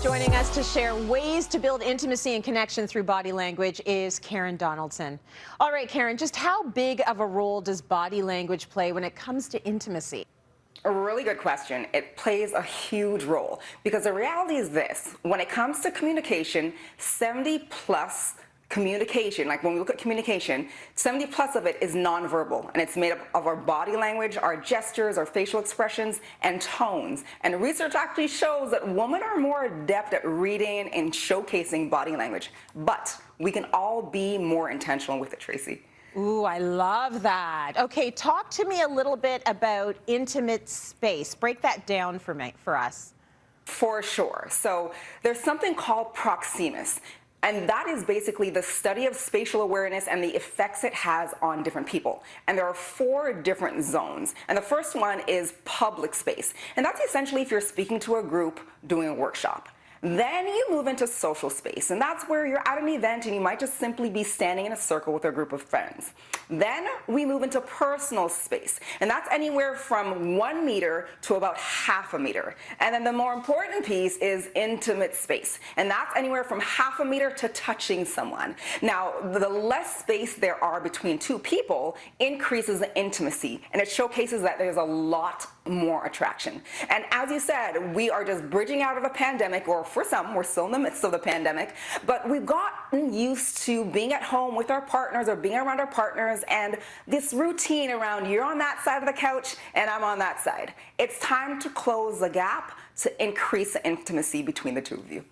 Joining us to share ways to build intimacy and connection through body language is Karen Donaldson. All right, Karen, just how big of a role does body language play when it comes to intimacy? A really good question. It plays a huge role because the reality is this: when it comes to communication, 70 plus communication, like when we look at communication, 70 plus of it is nonverbal, and it's made up of our body language, our gestures, our facial expressions, and tones. And research actually shows that women are more adept at reading and showcasing body language, but we can all be more intentional with it, Tracy. Ooh, I love that. Okay, talk to me a little bit about intimate space. Break that down for us. For sure. So there's something called Proximus. And that is basically the study of spatial awareness and the effects it has on different people. And there are 4 different zones. And the first one is public space. And that's essentially if you're speaking to a group doing a workshop. Then you move into social space, and that's where you're at an event and you might just simply be standing in a circle with a group of friends. Then we move into personal space, and that's anywhere from 1 meter to about ½ a meter. And then the more important piece is intimate space, and that's anywhere from ½ a meter to touching someone. Now, the less space there are between 2 people increases the intimacy, and it showcases that there's a lot more attraction. And as you said, we are just bridging out of a pandemic, or for some, we're still in the midst of the pandemic, but we've gotten used to being at home with our partners or being around our partners, and this routine around you're on that side of the couch and I'm on that side. It's time to close the gap to increase the intimacy between the 2 of you.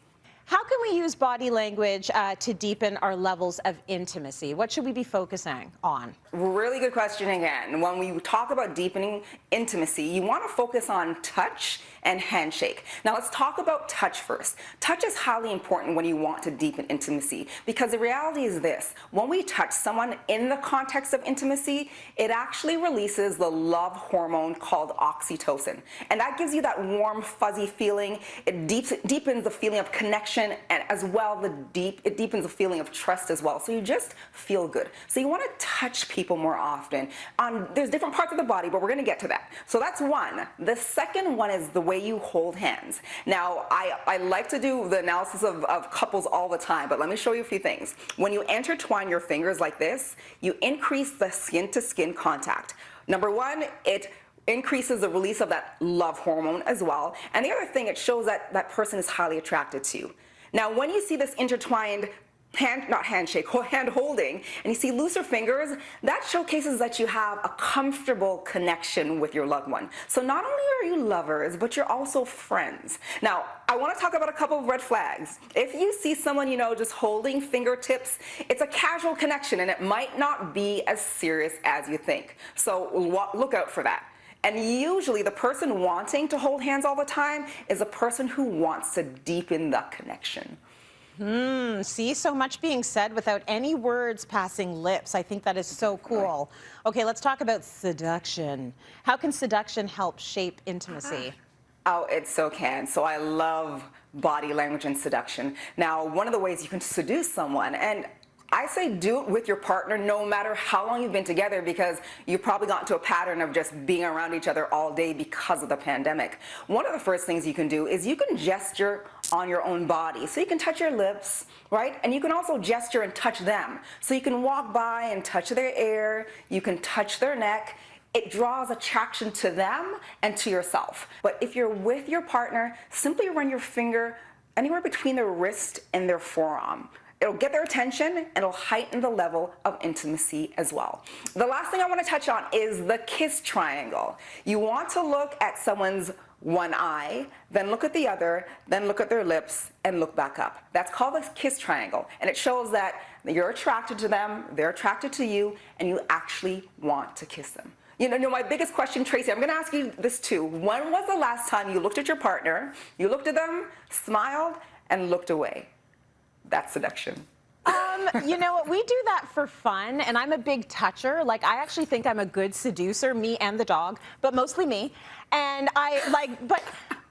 How can we use body language to deepen our levels of intimacy? What should we be focusing on? Really good question again. When we talk about deepening intimacy, you want to focus on touch and handshake. Now let's talk about touch first. Touch is highly important when you want to deepen intimacy, because the reality is this: when we touch someone in the context of intimacy, it actually releases the love hormone called oxytocin. And that gives you that warm, fuzzy feeling. It deepens the feeling of connection, and as well, it deepens the feeling of trust as well. So you just feel good. So you want to touch people more often. There's different parts of the body, but we're going to get to that. So that's one. The second one is the way you hold hands. Now, I like to do the analysis of couples all the time, but let me show you a few things. When you intertwine your fingers like this, you increase the skin-to-skin contact. Number one, it increases the release of that love hormone as well. And the other thing, it shows that that person is highly attracted to you. Now, when you see this intertwined hand holding, and you see looser fingers, that showcases that you have a comfortable connection with your loved one. So not only are you lovers, but you're also friends. Now, I want to talk about a couple of red flags. If you see someone, just holding fingertips, it's a casual connection, and it might not be as serious as you think. So look out for that. And usually the person wanting to hold hands all the time is a person who wants to deepen the connection. See, so much being said without any words passing lips. I think that is so cool. Okay, let's talk about seduction. How can seduction help shape intimacy? Oh, it so can. So I love body language and seduction. Now, one of the ways you can seduce someone, and I say do it with your partner no matter how long you've been together, because you've probably gotten to a pattern of just being around each other all day because of the pandemic. One of the first things you can do is you can gesture on your own body. So you can touch your lips, right? And you can also gesture and touch them. So you can walk by and touch their ear, you can touch their neck. It draws attraction to them and to yourself. But if you're with your partner, simply run your finger anywhere between their wrist and their forearm. It'll get their attention, and it'll heighten the level of intimacy as well. The last thing I want to touch on is the kiss triangle. You want to look at someone's one eye, then look at the other, then look at their lips, and look back up. That's called a kiss triangle, and it shows that you're attracted to them, they're attracted to you, and you actually want to kiss them. My biggest question, Tracy, I'm going to ask you this too. When was the last time you looked at your partner, you looked at them, smiled, and looked away? That's seduction. You know what? We do that for fun, and I'm a big toucher. Like, I actually think I'm a good seducer, me and the dog, but mostly me. And but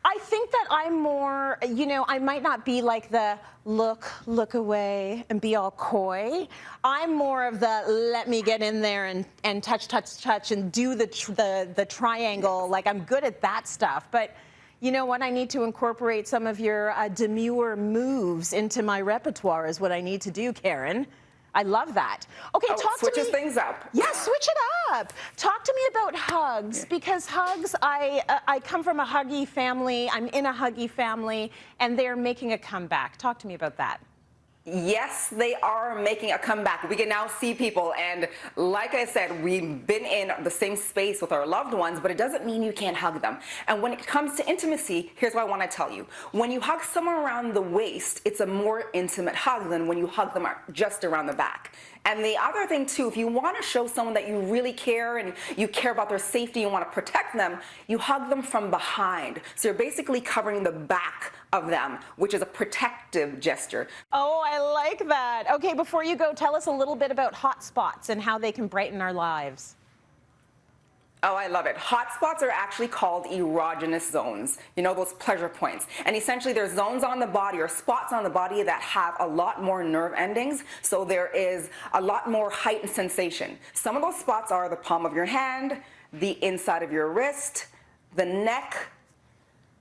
I think that I'm more, I might not be like the look away and be all coy. I'm more of the let me get in there and touch and do the triangle. Like, I'm good at that stuff. But You know what? I need to incorporate some of your demure moves into my repertoire is what I need to do, Karen. I love that. Okay, talk to me. Switches things up. Yeah, switch it up. Talk to me about hugs, because hugs, I come from a huggy family. I'm in a huggy family, and they're making a comeback. Talk to me about that. Yes, they are making a comeback. We can now see people, and like I said, we've been in the same space with our loved ones, but it doesn't mean you can't hug them. And when it comes to intimacy, here's what I want to tell you. When you hug someone around the waist, it's a more intimate hug than when you hug them just around the back. And the other thing too, if you want to show someone that you really care and you care about their safety, you want to protect them, you hug them from behind. So you're basically covering the back of them, which is a protective gesture. Oh, I like that. Okay, before you go, tell us a little bit about hot spots and how they can brighten our lives. Oh, I love it. Hot spots are actually called erogenous zones. You know, those pleasure points. And essentially there's zones on the body or spots on the body that have a lot more nerve endings. So there is a lot more heightened sensation. Some of those spots are the palm of your hand, the inside of your wrist, the neck,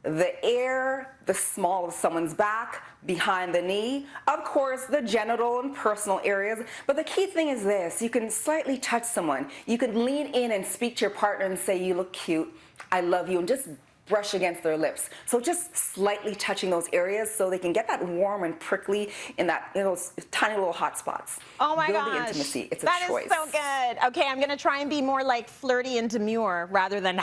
the ear, the small of someone's back, behind the knee, of course, the genital and personal areas. But the key thing is this: you can slightly touch someone. You can lean in and speak to your partner and say, "You look cute, I love you," and just brush against their lips. So just slightly touching those areas so they can get that warm and prickly in those tiny little hot spots. Oh my Build gosh. the intimacy. It's a that choice. That is so good. Okay, I'm going to try and be more like flirty and demure rather than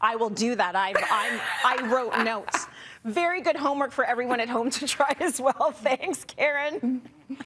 I will do that. I wrote notes. Very good homework for everyone at home to try as well. Thanks, Karen.